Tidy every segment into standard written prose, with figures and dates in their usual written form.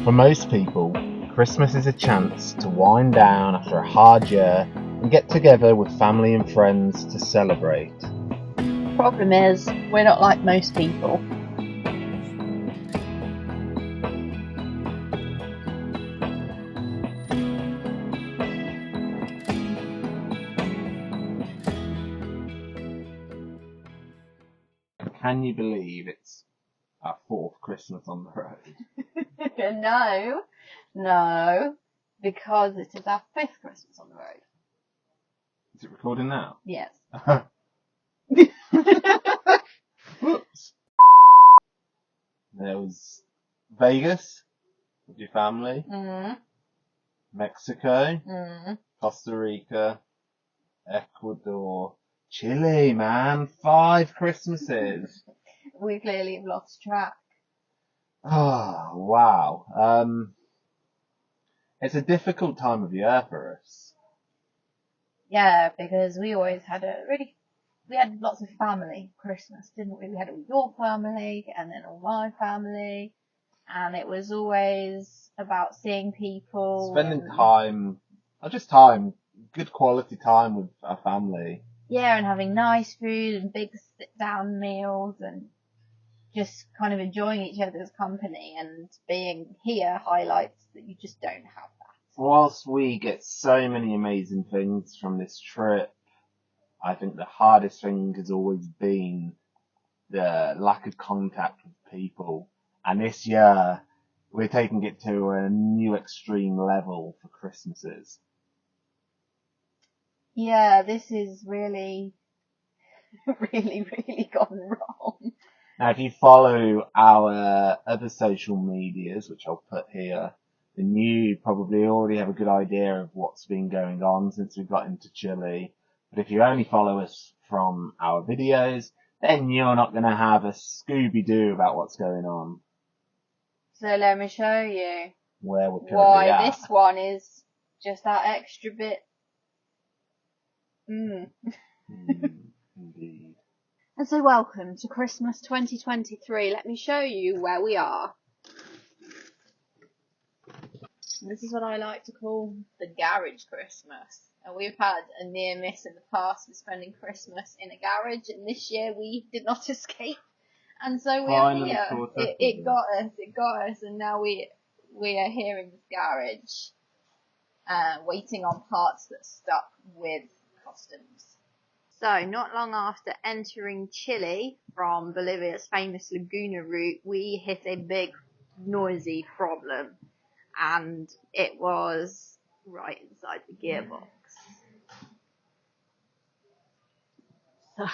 For most people, Christmas is a chance to wind down after a hard year and get together with family and friends to celebrate. Problem is, we're not like most people. Can you believe it's our fourth Christmas on the road? No, because it is our fifth Christmas on the road. Is it recording now? Yes. Whoops. There was Vegas with your family, Mexico, Costa Rica, Ecuador, Chile, man. 5 Christmases. We clearly have lost track. Oh, wow. It's a difficult time of year for us. Yeah, because we always had we had lots of family Christmas, didn't we? We had all your family and then all my family, and it was always about seeing people. Spending time, not just time, good quality time with our family. Yeah, and having nice food and big sit-down meals and just kind of enjoying each other's company, and being here highlights that you just don't have that. Whilst we get so many amazing things from this trip, I think the hardest thing has always been the lack of contact with people. And this year, we're taking it to a new extreme level for Christmases. Yeah, this is really, really gone wrong. Now, if you follow our other social medias, which I'll put here, then you probably already have a good idea of what's been going on since we got into Chile. But if you only follow us from our videos, then you're not going to have a Scooby-Doo about what's going on. So let me show you Where we're currently why at. this one is just that extra bit. Indeed. And so welcome to Christmas 2023. Let me show you where we are. This is what I like to call the garage Christmas. And we've had a near miss in the past with spending Christmas in a garage, and this year we did not escape. And so we are here. It got us, and now we are here in this garage, waiting on parts that stuck with customs. So, not long after entering Chile from Bolivia's famous Laguna route, we hit a big, noisy problem. And it was right inside the gearbox. So,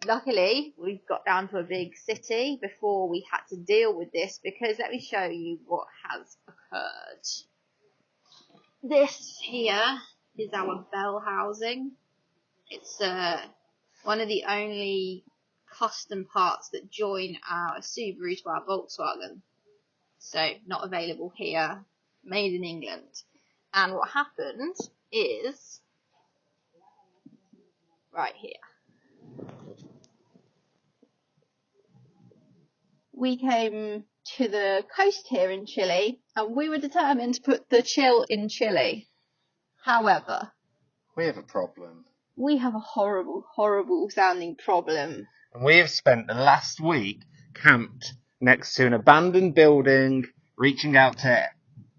luckily, we got down to a big city before we had to deal with this, because let me show you what has occurred. This here is our bellhousing. It's one of the only custom parts that join our Subaru to our Volkswagen. So not available here, made in England. And what happened is right here. We came to the coast here in Chile, and we were determined to put the chill in Chile. However, We have a problem. we have a horrible, horrible sounding problem. And we have spent the last week camped next to an abandoned building, reaching out to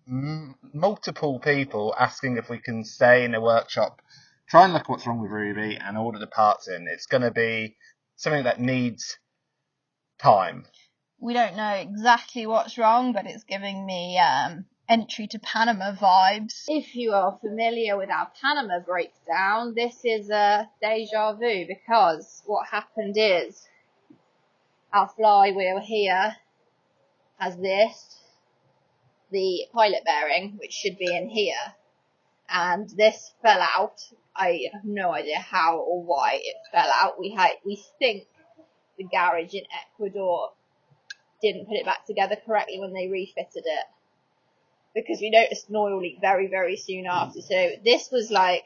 multiple people, asking if we can stay in the workshop, try and look what's wrong with Ruby, and order the parts in. It's going to be something that needs time. We don't know exactly what's wrong, but it's giving me entry to Panama vibes. If you are familiar with our Panama breakdown, this is a deja vu, because what happened is our flywheel here has this, the pilot bearing, which should be in here, and this fell out. I have no idea how or why it fell out. We think the garage in Ecuador didn't put it back together correctly when they refitted it, because we noticed an oil leak very, very soon after. So this was like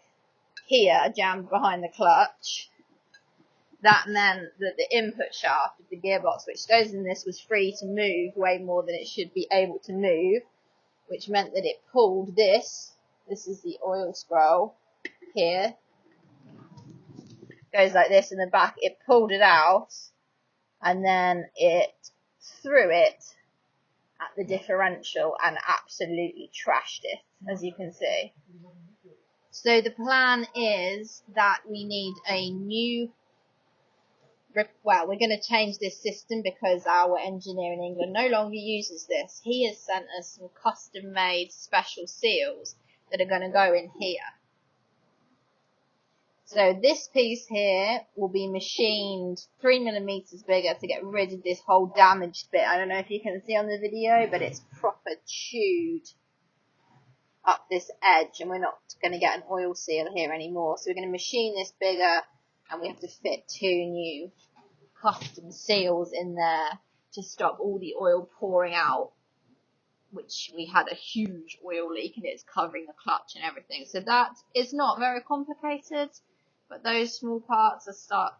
here, jammed behind the clutch, that meant that the input shaft of the gearbox, which goes in this, was free to move way more than it should be able to move, which meant that it pulled this. This is the oil scroll here. Goes like this in the back. It pulled it out, and then it threw it at the differential and absolutely trashed it, as you can see. So the plan is that we need a new, well, we're going to change this system because our engineer in England no longer uses this. He has sent us some custom made special seals that are going to go in here. So this piece here will be machined 3mm bigger to get rid of this whole damaged bit. I don't know if you can see on the video, but it's proper chewed up this edge, and we're not going to get an oil seal here anymore. So we're going to machine this bigger, and we have to fit 2 new custom seals in there to stop all the oil pouring out, which we had a huge oil leak and it's covering the clutch and everything. So that is not very complicated. But those small parts are stuck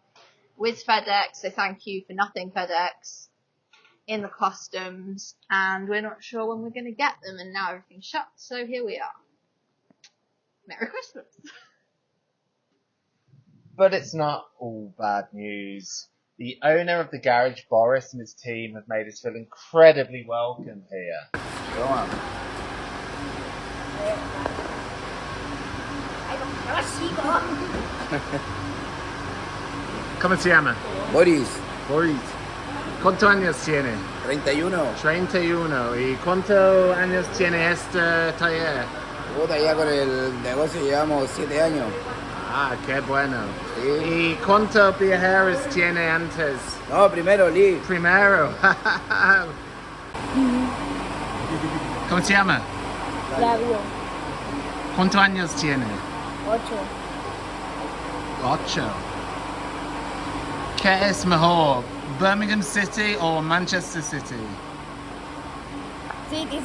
with FedEx, so thank you for nothing, FedEx, in the customs, and we're not sure when we're going to get them, and now everything's shut, so here we are. Merry Christmas! But it's not all bad news. The owner of the garage, Boris, and his team have made us feel incredibly welcome here. Go on. ¿Cómo se llama? Boris, Boris. ¿Cuántos años tiene? 31. 31. ¿Y cuántos años tiene este taller? Puta, ya con el negocio llevamos 7 años. Ah, qué bueno. Sí. ¿Y cuántos viajeros tiene antes? No, primero Lee. Primero. ¿Cómo se llama? Flavio, ¿Cuántos años tiene? 8. 8. ¿Qué es mejor? ¿Birmingham City o Manchester City? City.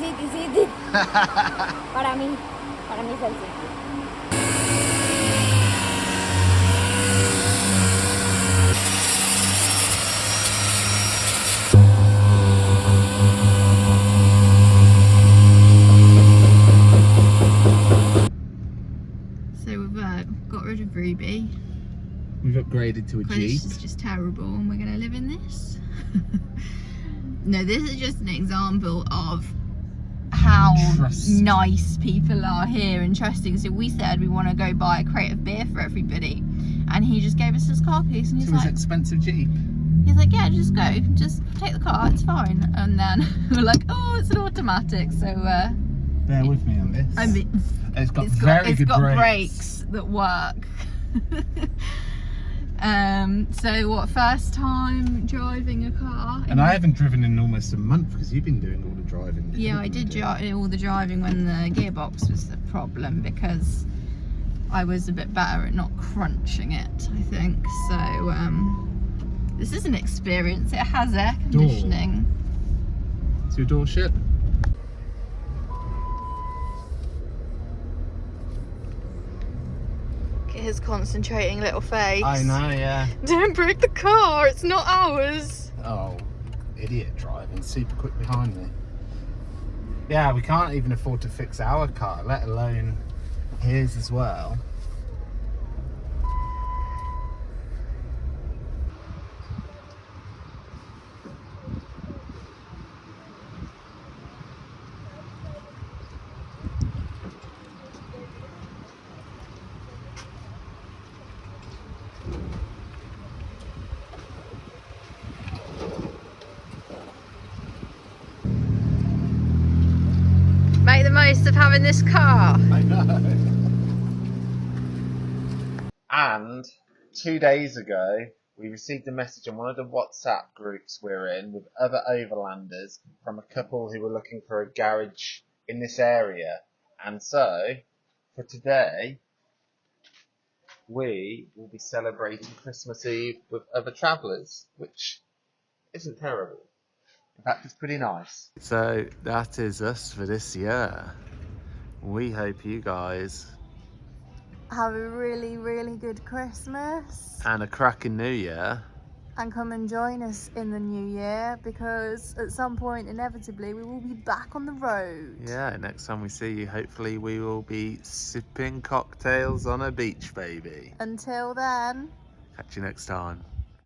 Para mí es el City. So we've got rid of Ruby. We've upgraded to a Because Jeep. it's just terrible, and we're going to live in this. No, this is just an example of how nice people are here and trusting. So we said we want to go buy a crate of beer for everybody, and he just gave us his car keys, and he's To his like, expensive Jeep. he's like, yeah, just go, just take the car, it's fine. And then we're like, oh, it's an automatic, so Bear with me on this. I mean, It's got very good brakes that work. So what, first time driving a car? And I haven't driven in almost a month because you've been doing all the driving. Yeah, I did all the driving when the gearbox was the problem, because I was a bit better at not crunching it, I think. So this is an experience. It has air conditioning. Is your door shut? His concentrating little face. I know, yeah. Don't break the car, it's not ours. Oh, idiot driving super quick behind me. Yeah, we can't even afford to fix our car, let alone his as well. Make the most of having this car. I know. And 2 days ago, we received a message on one of the WhatsApp groups we're in with other overlanders from a couple who were looking for a garage in this area. And so, for today, we will be celebrating Christmas Eve with other travellers, which isn't terrible. In fact, it's pretty nice. So that is us for this year. We hope you guys have a really, really good Christmas. And a cracking New Year. And come and join us in the new year, because at some point, inevitably, we will be back on the road. Yeah, next time we see you, hopefully we will be sipping cocktails on a beach, baby. Until then, Catch you next time.